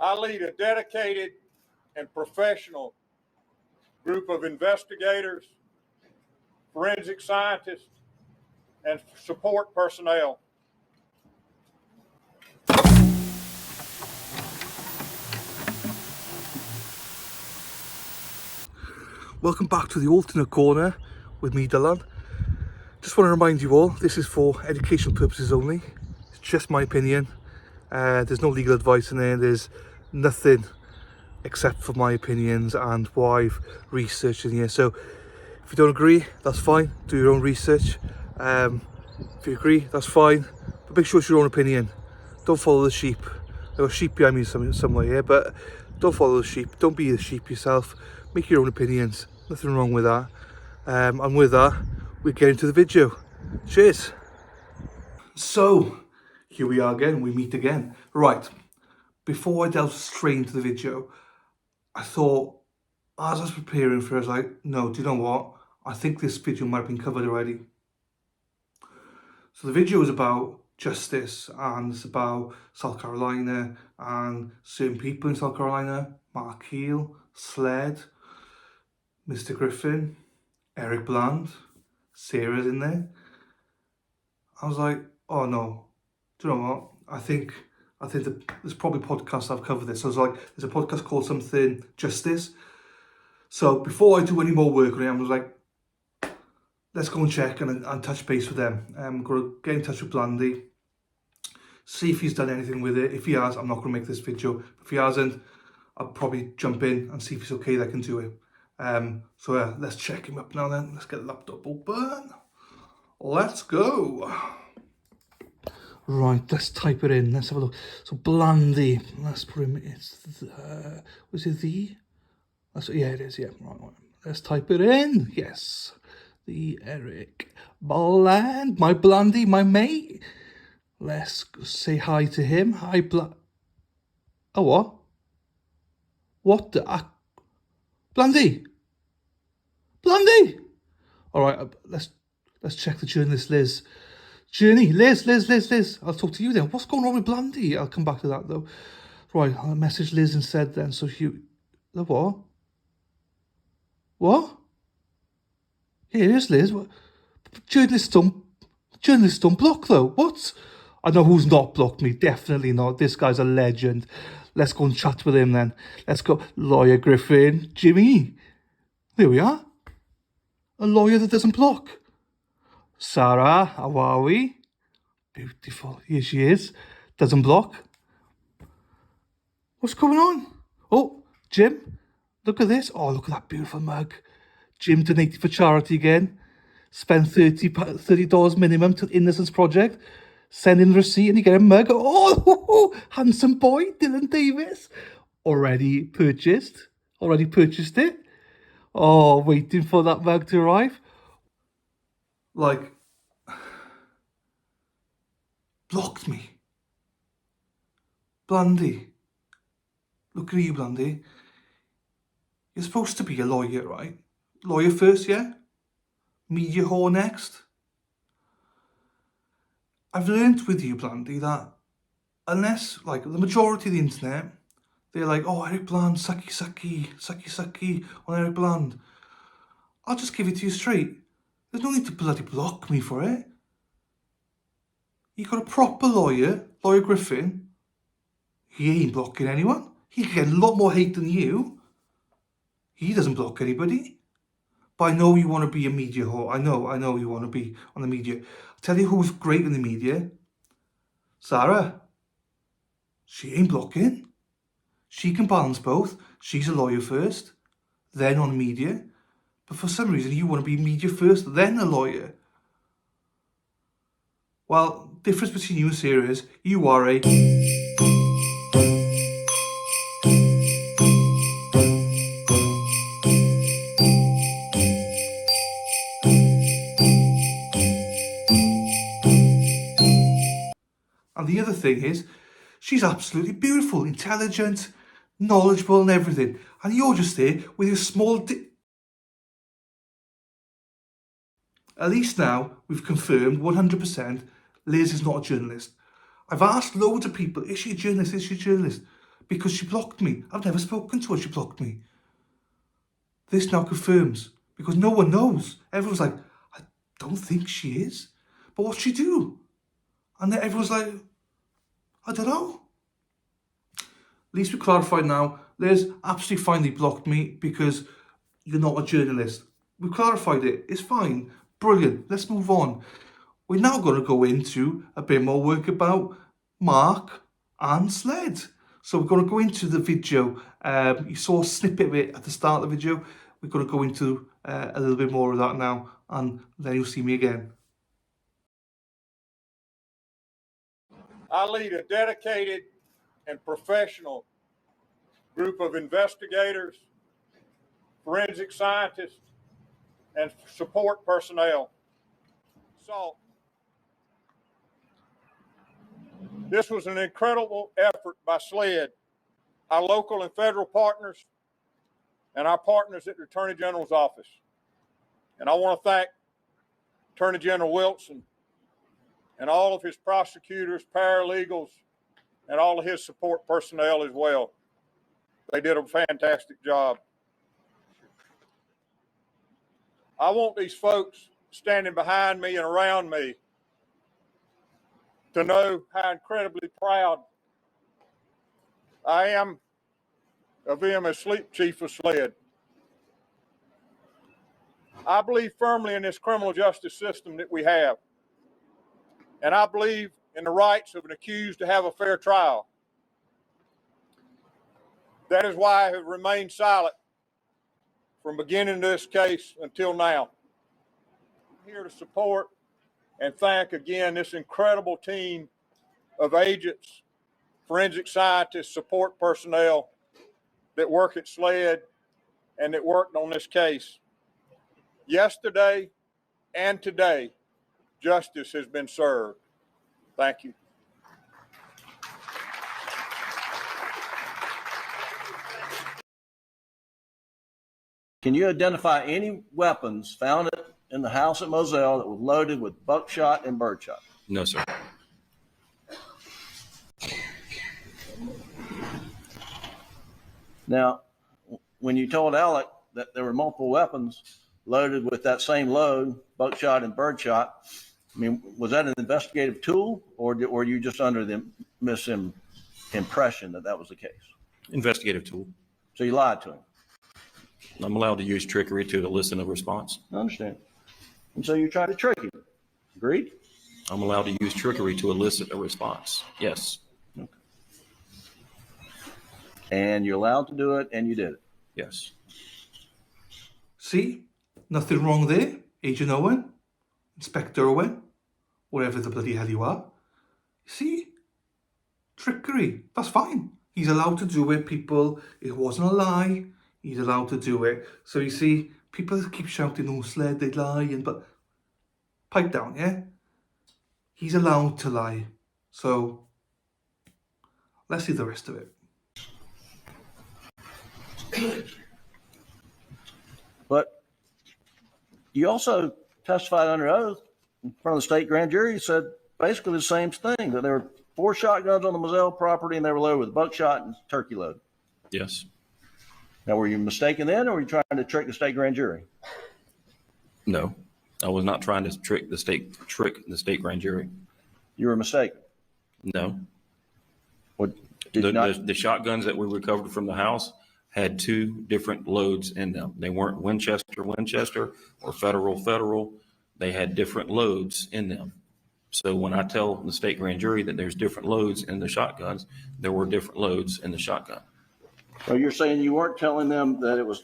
I lead a dedicated and professional group of investigators, forensic scientists, and support personnel. Welcome back to the alternate corner with me, Dylan. Just want to remind you all, this is for educational purposes only. It's just my opinion. There's no legal advice in there. There's nothing except for my opinions and what I've researched in here. So if you don't agree, that's fine. Do your own research. If you agree, that's fine. But make sure it's your own opinion. Don't follow the sheep. There are sheep behind me somewhere here, but don't follow the sheep. Don't be the sheep yourself. Make your own opinions. Nothing wrong with that. And with that, we get into the video. Cheers. So, here we are again. We meet again. Right. Before I delve straight into the video, I thought, as I was preparing for it, I was like, no, do you know what? I think this video might have been covered already. So the video is about justice, and it's about South Carolina and certain people in South Carolina. Mark Heel, Sled, Mr. Griffin, Eric Bland, Sarah's in there. I was like, oh no, do you know what? I think that there's probably podcasts I've covered this. So I was like, there's a podcast called something Justice. So before I do any more work on it, I was like, let's go and check and touch base with them. I'm going to get in touch with Blandy, see if he's done anything with it. If he has, I'm not going to make this video. If he hasn't, I'll probably jump in and see if he's okay that I can do it. So let's check him up now then. Let's get the laptop open. Let's go. Right, let's type it in. Let's have a look. So Blandy, let's put him. It's was it the? Yeah, it is. Yeah, right. Let's type it in. Yes, the Eric Bland, my Blandy, my mate. Let's say hi to him. Hi, Oh, what? What the? Blandy. Blandy. All right, let's check the journalist Liz. Liz. I'll talk to you then. What's going on with Blandy? I'll come back to that though. Right, I'll message Liz instead then. So the what? What? Yeah, here's Liz. What? Journalist don't block though. What? I know who's not blocked me. Definitely not. This guy's a legend. Let's go and chat with him then. Let's go. Lawyer Griffin, Jimmy. There we are. A lawyer that doesn't block. Sarah, how are we? Beautiful. Here she is. Doesn't block. What's going on? Oh, Jim, look at this. Oh, look at that beautiful mug. Jim donated for charity again. Spent $30 minimum to Innocence Project. Send in the receipt and you get a mug. Oh, handsome boy, Dylan Davis. Already purchased it. Oh, waiting for that mug to arrive. Like, blocked me. Blandy. Look at you, Blandy. You're supposed to be a lawyer, right? Lawyer first, yeah? Media whore next. I've learnt with you, Blandy, that unless, like, the majority of the internet, they're like, oh, Eric Bland, sucky on Eric Bland. I'll just give it to you straight. There's no need to bloody block me for it. You got a proper lawyer, Lawyer Griffin. He ain't blocking anyone. He can get a lot more hate than you. He doesn't block anybody. But I know you want to be a media whore. I know you want to be on the media. I'll tell you who's great in the media. Sarah. She ain't blocking. She can balance both. She's a lawyer first, then on media. But for some reason, you want to be media first, then a lawyer. Well, difference between you and Sarah is you are a... And the other thing is, she's absolutely beautiful, intelligent, knowledgeable and everything. And you're just there with your small At least now we've confirmed 100% Liz is not a journalist. I've asked loads of people, is she a journalist? because she blocked me. I've never spoken to her, she blocked me. This now confirms, because no one knows. Everyone's like, I don't think she is. But what'd she do? And then everyone's like, I don't know. At least we clarified now. Liz absolutely fine they blocked me because you're not a journalist. We clarified it. It's fine. Brilliant. Let's move on. We're now going to go into a bit more work about Mark and Sled. So we're going to go into the video. You saw a snippet of it at the start of the video. We're going to go into a little bit more of that now, and then you'll see me again. I lead a dedicated and professional group of investigators, forensic scientists, and support personnel. So, this was an incredible effort by SLED, our local and federal partners, and our partners at the Attorney General's office. And I want to thank Attorney General Wilson and all of his prosecutors, paralegals, and all of his support personnel as well. They did a fantastic job. I want these folks standing behind me and around me to know how incredibly proud I am of them as Sleep Chief of SLED. I believe firmly in this criminal justice system that we have. And I believe in the rights of an accused to have a fair trial. That is why I have remained silent from beginning this case until now. I'm here to support and thank again this incredible team of agents, forensic scientists, support personnel that work at SLED and that worked on this case. Yesterday and today, justice has been served. Thank you. Can you identify any weapons found in the house at Moselle that was loaded with buckshot and birdshot? No, sir. Now, when you told Alec that there were multiple weapons loaded with that same load, buckshot and birdshot, I mean, was that an investigative tool, or were you just under the misimpression that that was the case? Investigative tool. So you lied to him? I'm allowed to use trickery to elicit a response. I understand. And so you tried to trick him. Agreed? I'm allowed to use trickery to elicit a response. Yes. Okay. And you're allowed to do it, and you did it. Yes. See? Nothing wrong there, Agent Owen, Inspector Owen, whatever the bloody hell you are. See? Trickery. That's fine. He's allowed to do it, people. It wasn't a lie. He's allowed to do it. So you see, people keep shouting, oh, SLED, they lie, but pipe down, yeah? He's allowed to lie. So let's see the rest of it. But you also testified under oath in front of the state grand jury. You said basically the same thing, that there were 4 shotguns on the Moselle property and they were loaded with buckshot and turkey load. Yes. Now, were you mistaken then, or were you trying to trick the state grand jury? No, I was not trying to trick the state grand jury. You were mistaken. No. What, did you not? The shotguns that we recovered from the house had 2 different loads in them. They weren't Winchester or Federal. They had different loads in them. So when I tell the state grand jury that there's different loads in the shotguns, there were different loads in the shotgun. So you're saying you weren't telling them that it was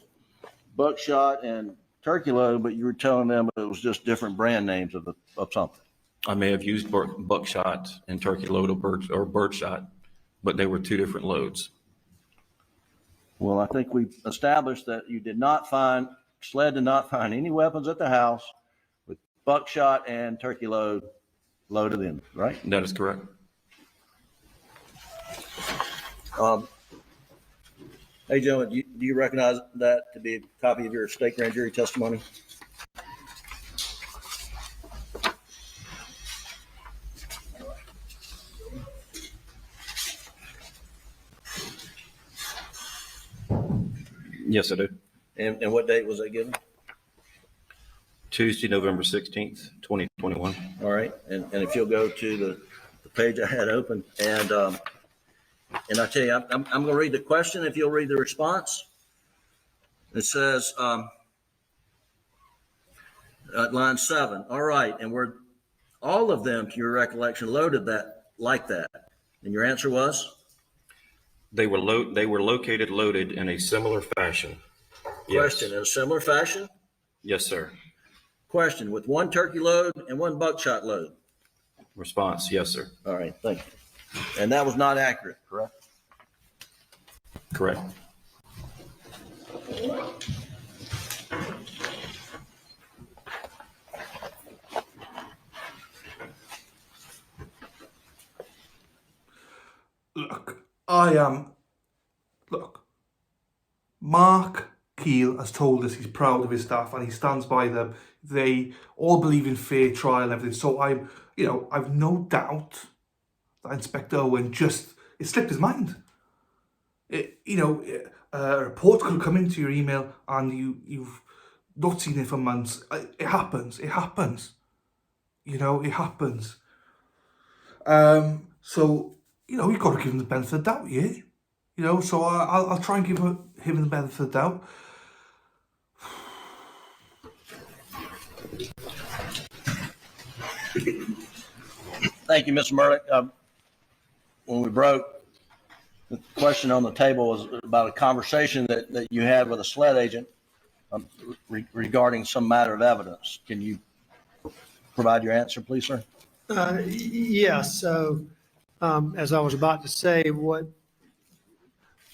buckshot and turkey load, but you were telling them it was just different brand names of something. I may have used buckshot and turkey load or birdshot, but they were 2 different loads. Well, I think we established that you did not find, SLED did not find any weapons at the house with buckshot and turkey load loaded in, right? That is correct. Hey, gentlemen, do you recognize that to be a copy of your state grand jury testimony? Yes, I do. And what date was that given? Tuesday, November 16th, 2021. All right, and if you'll go to the page I had open, and I tell you, I'm going to read the question. If you'll read the response, it says at line 7. All right, and were all of them, to your recollection, loaded that like that? And your answer was They were located loaded in a similar fashion. question Yes. in a similar fashion. Yes, sir. Question with one turkey load and one buckshot load. Response, yes, sir. All right, thank you. And that was not accurate, correct? Correct. Look, Mark Keel has told us he's proud of his staff and he stands by them. They all believe in fair trial and everything. So I've no doubt that Inspector Owen it slipped his mind. A report could come into your email and you've not seen it for months. It happens. It happens. It happens. So you've got to give him the benefit of the doubt, yeah? So I'll try and give him the benefit of the doubt. Thank you, Mr. Murdaugh. When we broke, the question on the table was about a conversation that you had with a SLED agent regarding some matter of evidence. Can you provide your answer, please, sir? Yes. So, as I was about to say, what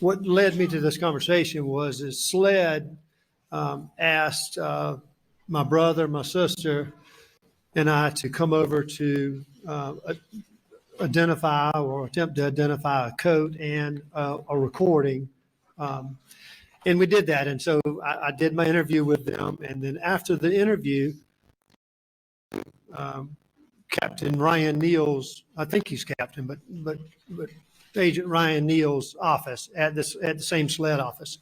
led me to this conversation was that SLED asked my brother, my sister, and I to come over to identify or attempt to identify a coat and a recording. And we did that. And so I did my interview with them. And then after the interview, Captain Ryan Neal's, I think he's captain, but Agent Ryan Neal's office at the same SLED office.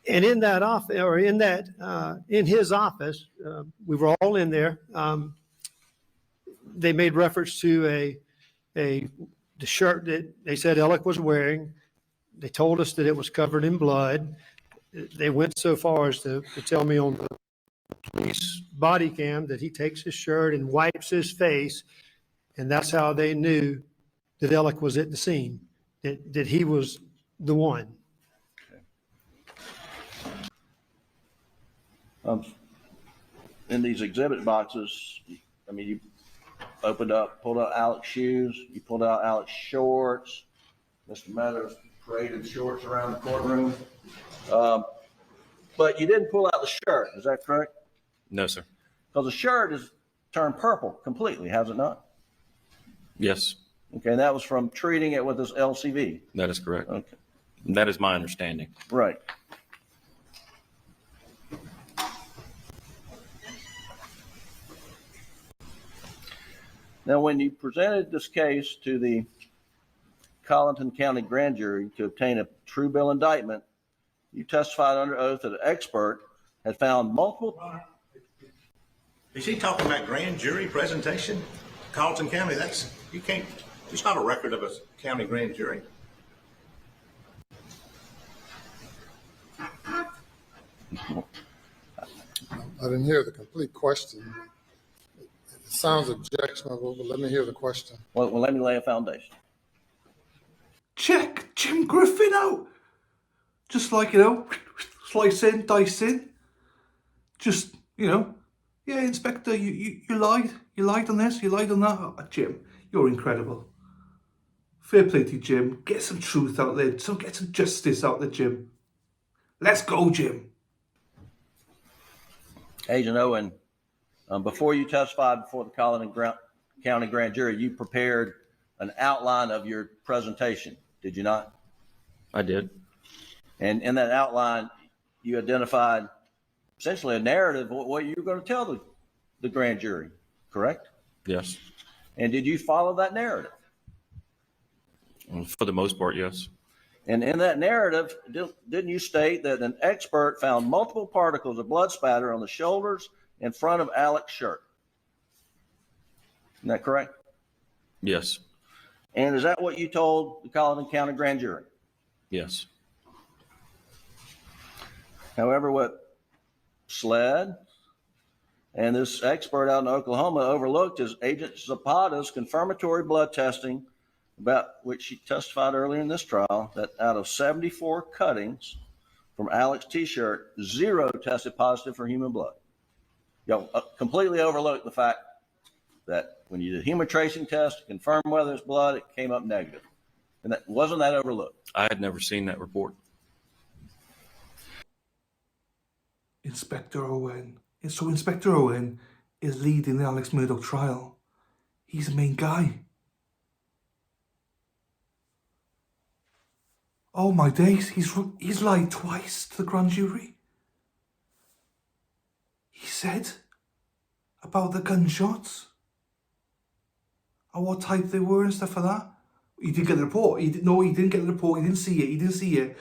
And in that office, or in his office, we were all in there. They made reference to the shirt that they said Alec was wearing. They told us that it was covered in blood. They went so far as to tell me on the police body cam that he takes his shirt and wipes his face, and that's how they knew that Alec was at the scene, that he was the one. In these exhibit boxes, I mean, you pulled out Alec's shoes, you pulled out Alec's shorts. Mr. Meadows paraded shorts around the courtroom. But you didn't pull out the shirt, is that correct? No, sir. Because the shirt is turned purple completely, has it not? Yes, Okay, and that was from treating it with this LCV. that is correct. Okay, That is my understanding. right. Now, when you presented this case to the Colleton County Grand Jury to obtain a true bill indictment, you testified under oath that an expert had found multiple. Is he talking about grand jury presentation? Carlton County, you can't, it's not a record of a county grand jury. I didn't hear the complete question. It sounds objectionable, but let me hear the question. Well, let me lay a foundation. Check Jim Griffin out. Just like, slice in, dice in. Just, yeah, Inspector, you lied. You lied on this, you lied on that. Oh, Jim, you're incredible. Fair play to you, Jim. Get some truth out there. Get some justice out there, Jim. Let's go, Jim. Agent Owen, before you testified before the Colleton County Grand Jury, you prepared an outline of your presentation, did you not? I did. And in that outline, you identified essentially a narrative of what you were going to tell the grand jury, correct? Yes. And did you follow that narrative? For the most part, yes. And in that narrative, didn't you state that an expert found multiple particles of blood spatter on the shoulders and front of Alex's shirt? Isn't that correct? Yes, And is that what you told the Colleton County grand jury? yes. However, what SLED and this expert out in Oklahoma overlooked is Agent Zapata's confirmatory blood testing, about which she testified earlier in this trial, that out of 74 cuttings from Alex's t-shirt, 0 tested positive for human blood. Completely overlooked the fact that when you did a human tracing test to confirm whether it's blood, it came up negative. And that wasn't that overlooked. I had never seen that report. Inspector Owen. So Inspector Owen is leading the Alex Murdaugh trial. He's the main guy. Oh my days, he's lied twice to the grand jury. He said about the gunshots and what type they were and stuff like that. He didn't get the report. He didn't get the report. He didn't see it.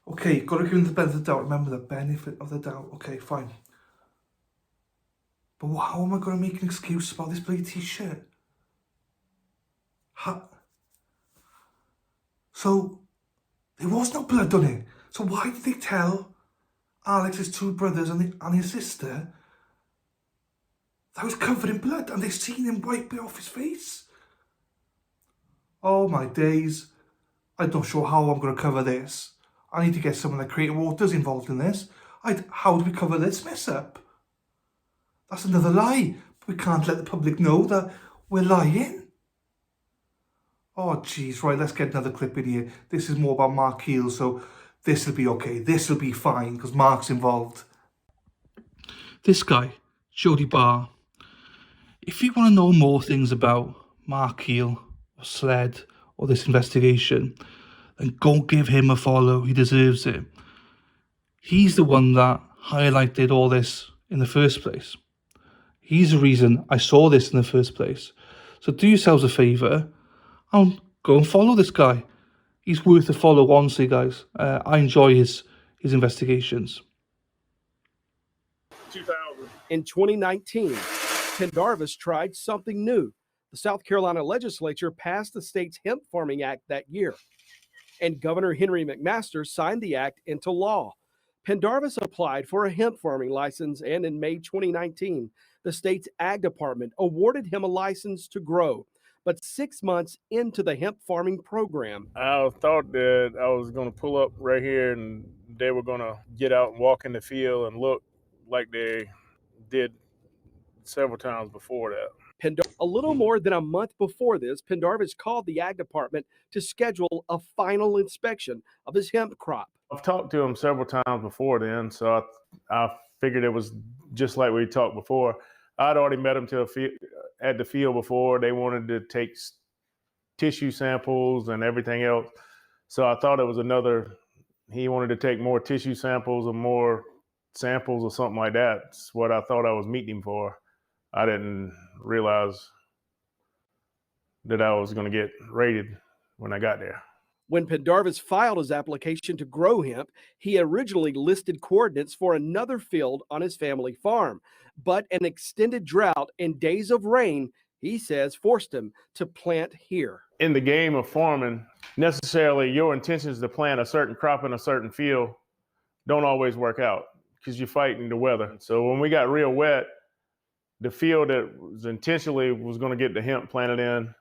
Okay, got to give him the benefit of the doubt. Remember the benefit of the doubt. Okay, fine. But how am I going to make an excuse about this bloody t-shirt? So, there was no blood on it. So why did they tell Alex's 2 brothers and his sister that he was covered in blood and they seen him wipe it off his face? Oh my days. I'm not sure how I'm going to cover this. I need to get someone like Creative Waters involved in this. How do we cover this mess up? That's another lie. We can't let the public know that we're lying. Oh, jeez. Right, let's get another clip in here. This is more about Mark Heel, so this will be okay. This will be fine, because Mark's involved. This guy, Jordy Barr. If you want to know more things about Mark Heel, or SLED, or this investigation, then go give him a follow. He deserves it. He's the one that highlighted all this in the first place. He's the reason I saw this in the first place. So do yourselves a favour and go and follow this guy. He's worth a follow, honestly, guys. I enjoy his investigations. In 2019, Pendarvas tried something new. The South Carolina legislature passed the state's Hemp Farming Act that year, and Governor Henry McMaster signed the act into law. Pandarvas applied for a hemp farming license, and in May 2019, the state's ag department awarded him a license to grow. But 6 months into the hemp farming program, I thought that I was going to pull up right here and they were going to get out and walk in the field and look like they did several times before that. A little more than a month before this, Pendarvis called the ag department to schedule a final inspection of his hemp crop. I've talked to him several times before then, so I figured it was just like we talked before. I'd already met him at the field before. They wanted to take tissue samples and everything else. So I thought it was he wanted to take more tissue samples or more samples or something like that. That's what I thought I was meeting him for. I didn't realize that I was going to get raided when I got there. When Pendarvis filed his application to grow hemp, he originally listed coordinates for another field on his family farm. But an extended drought and days of rain, he says, forced him to plant here. In the game of farming, necessarily your intentions to plant a certain crop in a certain field don't always work out because you're fighting the weather. So when we got real wet, the field that was intentionally was going to get the hemp planted in,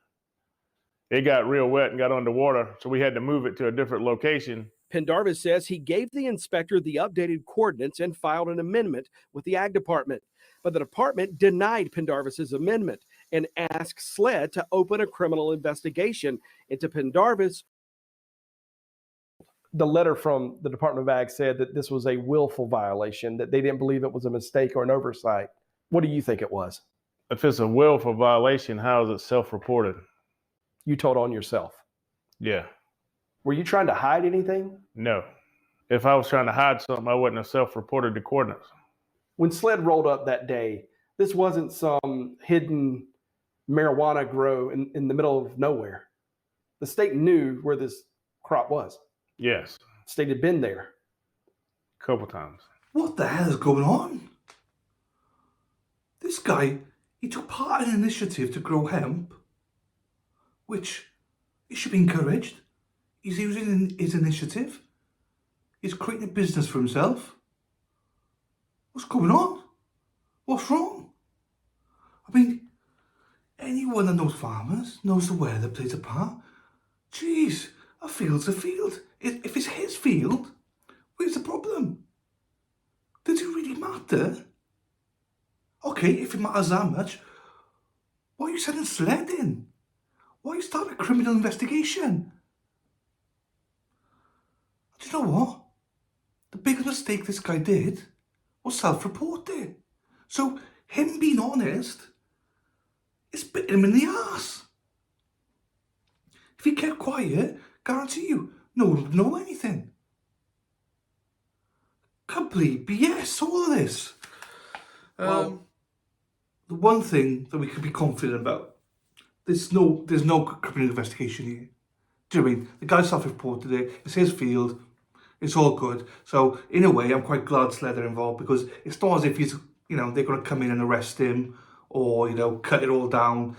it got real wet and got underwater, so we had to move it to a different location. Pendarvis says he gave the inspector the updated coordinates and filed an amendment with the ag department. But the department denied Pendarvis's amendment and asked SLED to open a criminal investigation into Pendarvis. The letter from the Department of Ag said that this was a willful violation, that they didn't believe it was a mistake or an oversight. What do you think it was? If it's a willful violation, how is it self-reported? You told on yourself. Yeah. Were you trying to hide anything? No. If I was trying to hide something, I wouldn't have self-reported the coordinates. When SLED rolled up that day, this wasn't some hidden marijuana grow in the middle of nowhere. The state knew where this crop was. Yes, State had been there. a couple times. What the hell is going on? This guy, he took part in an initiative to grow hemp, which he should be encouraged. He's using his initiative. He's creating a business for himself. What's going on? What's wrong? I mean, anyone that knows farmers knows the weather plays a part. Jeez, a field's a field. If it's his field, where's the problem? Does it really matter? Okay, if it matters that much, why are you sending sled in? Why are you starting a criminal investigation? Do you know what? The biggest mistake this guy did was self-reporting. So him being honest is bitten him in the ass. If he kept quiet, guarantee you, no one would know anything. Complete BS, all of this. The one thing that we can be confident about, there's no criminal investigation here. Do you know what I mean? The guy self-reported it, it's his field, it's all good. So in a way, I'm quite glad Sled are involved, because it's not as if he's, they're going to come in and arrest him or, cut it all down.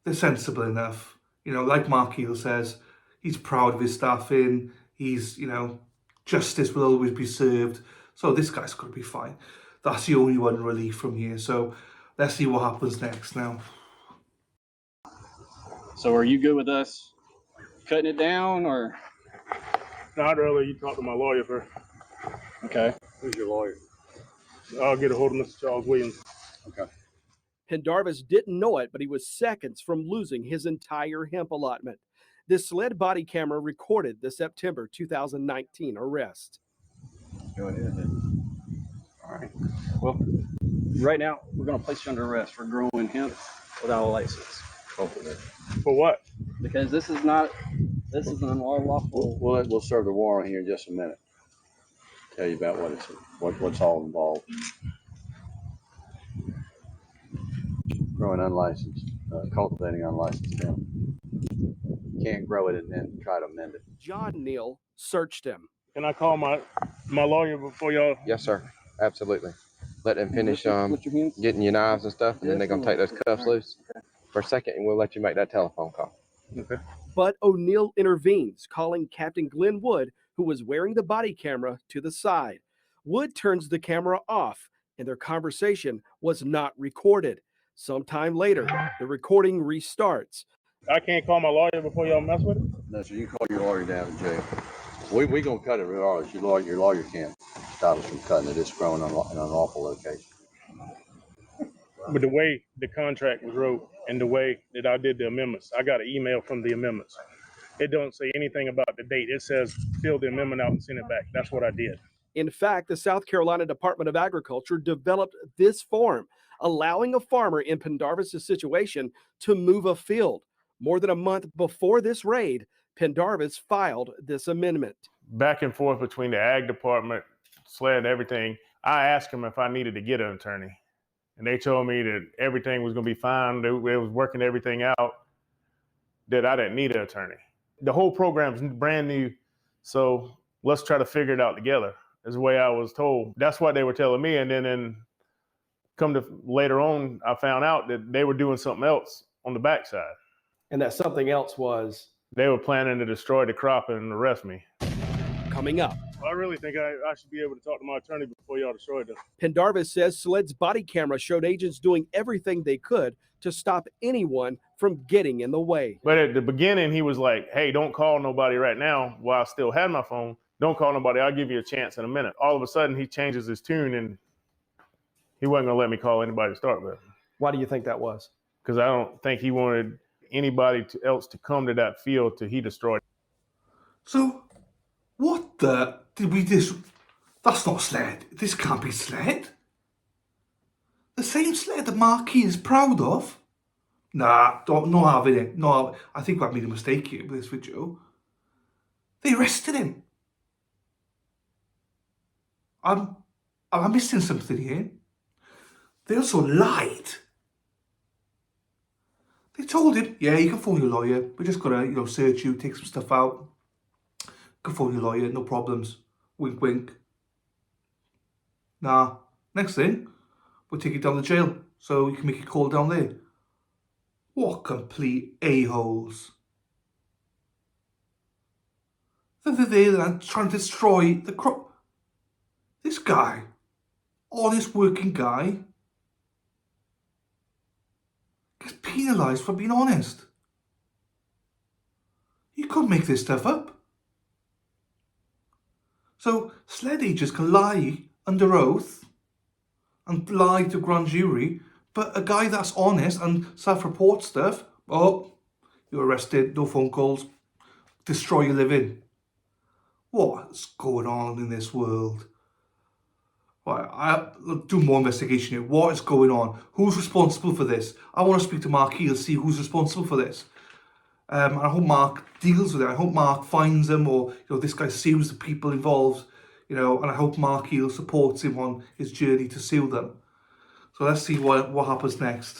They're sensible enough. Like Mark Heel says, he's proud of his staffing. He's, justice will always be served. So this guy's got to be fine. That's the only one relief from here. So let's see what happens next now. So are you good with us cutting it down, or? No, I'd rather you talk to my lawyer first. Okay. Who's your lawyer? I'll get a hold of Mr. Charles Williams. Okay. Pendarvis didn't know it, but he was seconds from losing his entire hemp allotment. This Sled body camera recorded the September 2019 arrest. Go ahead then. All right. Well, right now we're going to place you under arrest for growing hemp without a license. For what? Because this is an unlawful. We'll serve the warrant here in just a minute. Tell you about what's all involved. Growing unlicensed, cultivating unlicensed hemp. You can't grow it and then try to amend it. John Neal searched him. Can I call my lawyer before y'all? Yes, sir. Absolutely. Let them finish Put your hands. getting your knives and stuff, and then they're going to take those cuffs loose for a second, and we'll let you make that telephone call. Okay. But O'Neill intervenes, calling Captain Glenn Wood, who was wearing the body camera, to the side. Wood turns the camera off, and their conversation was not recorded. Sometime later, the recording restarts. I can't call my lawyer before y'all mess with it? No, so you can call your lawyer down in jail. We gonna cut it regardless. Your lawyer can't stop us from cutting it. It's growing in an unlawful location. But the way the contract was wrote and the way that I did the amendments, I got an email from the amendments. It don't say anything about the date. It says fill the amendment out and send it back. That's what I did. In fact, the South Carolina Department of Agriculture developed this form, allowing a farmer in Pendarvis' situation to move a field. More than a month before this raid, Pendarvis filed this amendment. Back and forth between the ag department, SLED, everything. I asked them if I needed to get an attorney. And they told me that everything was going to be fine. They was working everything out, that I didn't need an attorney. The whole program's brand new, so let's try to figure it out together, is the way I was told. That's what they were telling me. And then later on, I found out that they were doing something else on the backside. And that something else was? They were planning to destroy the crop and arrest me. Coming up. I really think I should be able to talk to my attorney before y'all destroy this. Pendarvis says Sled's body camera showed agents doing everything they could to stop anyone from getting in the way. But at the beginning, he was like, hey, don't call nobody right now while I still had my phone. Don't call nobody. I'll give you a chance in a minute. All of a sudden, he changes his tune, and he wasn't going to let me call anybody to start with. Why do you think that was? Because I don't think he wanted anybody else to come to that field till he destroyed. So, what the did we just? That's not Sled. This can't be Sled. The same Sled that Marquis is proud of. Nah, not having it. No, I think I've made a mistake here with this video. They arrested him. I'm missing something here. They also lied. They told him, yeah, you can phone your lawyer. We're just gonna, search you, take some stuff out. Go phone your lawyer, no problems. Wink, wink. Nah. Next thing, we'll take you down to jail so you can make a call down there. What complete a-holes. They're there trying to destroy the crop. This guy, honest working guy, gets penalised for being honest. You couldn't make this stuff up. So sled agents can lie under oath and lie to grand jury, but a guy that's honest and self-report stuff, oh, you're arrested, no phone calls, destroy your living. What's going on in this world? Right, I'll do more investigation here. What is going on? Who's responsible for this? I want to speak to Mark Heel, see who's responsible for this. I hope Mark deals with it. I hope Mark finds them, or this guy sues the people involved. And I hope Mark Heel supports him on his journey to sue them. So let's see what happens next.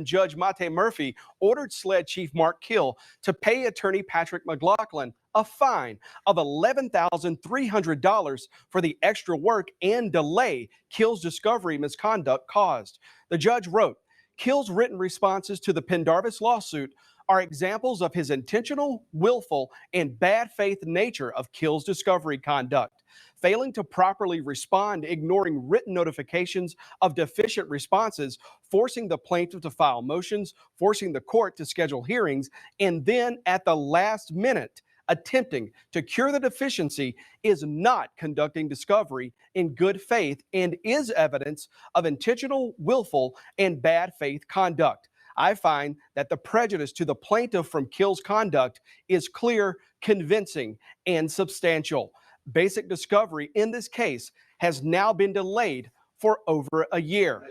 Judge Mate Murphy ordered SLED Chief Mark Kill to pay attorney Patrick McLaughlin a fine of $11,300 for the extra work and delay Kill's discovery misconduct caused. The judge wrote, Kill's written responses to the Pendarvis lawsuit are examples of his intentional, willful, and bad faith nature of Kill's discovery conduct. Failing to properly respond, ignoring written notifications of deficient responses, forcing the plaintiff to file motions, forcing the court to schedule hearings, and then at the last minute, attempting to cure the deficiency is not conducting discovery in good faith and is evidence of intentional, willful, and bad faith conduct. I find that the prejudice to the plaintiff from Kill's conduct is clear, convincing, and substantial. Basic discovery in this case has now been delayed for over a year.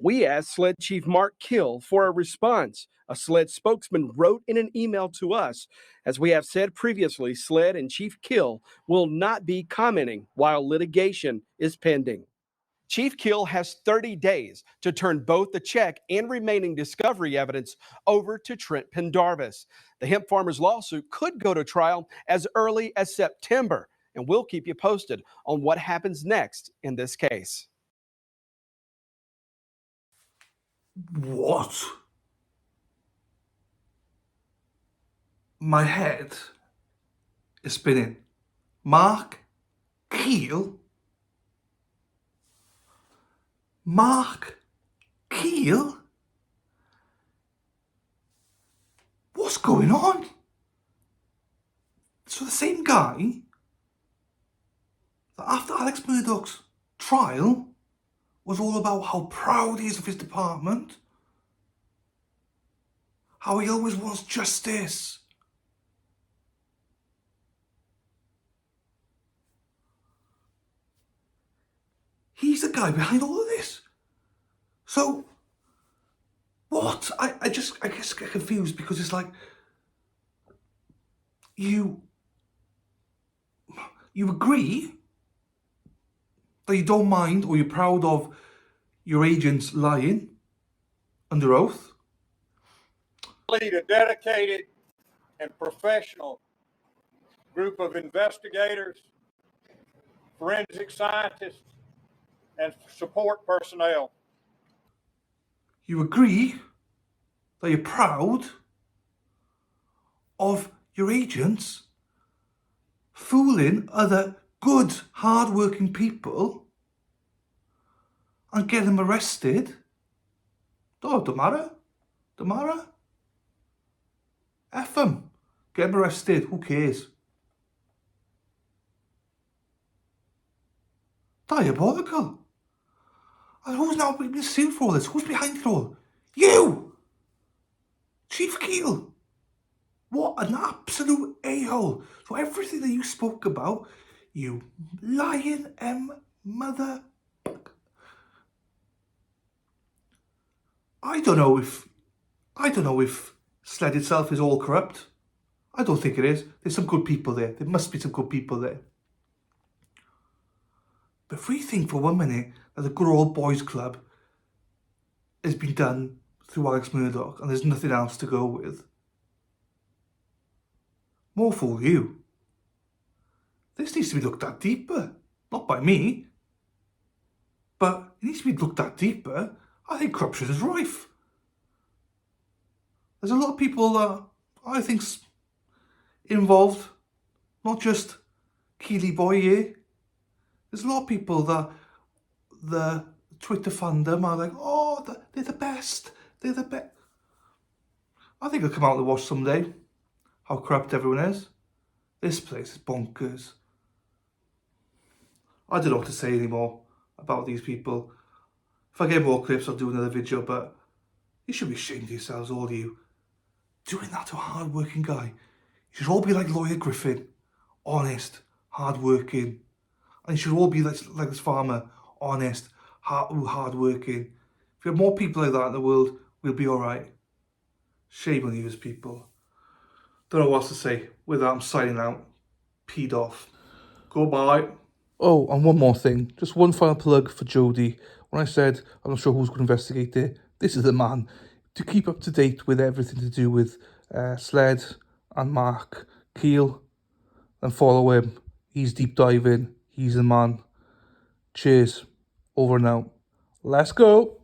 We asked SLED Chief Mark Kill for a response. A SLED spokesman wrote in an email to us. As we have said previously, SLED and Chief Kill will not be commenting while litigation is pending. Chief Kill has 30 days to turn both the check and remaining discovery evidence over to Trent Pendarvis. The hemp farmer's lawsuit could go to trial as early as September, and we'll keep you posted on what happens next in this case. What? My head is spinning. Mark Keel? Mark Keel? What's going on? So the same guy that after Alex Murdaugh's trial was all about how proud he is of his department, how he always wants justice. He's the guy behind all of this. So, what? I guess get confused because it's like, you agree that you don't mind or you're proud of your agents lying under oath? Lead a dedicated and professional group of investigators, forensic scientists, and support personnel. You agree that you're proud of your agents fooling other good, hard-working people and get them arrested? Don't matter. F them. Get them arrested. Who cares? Diabolical. And who's now being sued for all this? Who's behind it all? You! Chief Keel. What an absolute a-hole. So everything that you spoke about, you lying mother... I don't know if SLED itself is all corrupt. I don't think it is. There's some good people there. There must be some good people there. But if we think for 1 minute that the good old boys club has been done through Alex Murdaugh and there's nothing else to go with, More fool you. This needs to be looked at deeper. Not by me. But it needs to be looked at deeper. I think corruption is rife. There's a lot of people that I think's involved. Not just Keely Boy here. There's a lot of people that the Twitter fandom are like, oh, they're the best. They're the best. I think it'll come out of the wash someday. How corrupt everyone is. This place is bonkers. I don't know what to say anymore about these people. If I get more clips, I'll do another video, but you should be ashamed of yourselves, all of you. Doing that to a hard-working guy. You should all be like Lawyer Griffin. Honest, hard-working. And you should all be like this farmer. Honest, hard-working. If we have more people like that in the world, we'll be alright. Shame on you as people. Don't know what else to say. With that, I'm signing out. Peed off. Goodbye. Oh, and one more thing. Just one final plug for Jordy. When I said I'm not sure who's going to investigate it, this is the man. To keep up to date with everything to do with Sled and Mark Keel, then follow him. He's deep diving. He's the man. Cheers. Over and out. Let's go.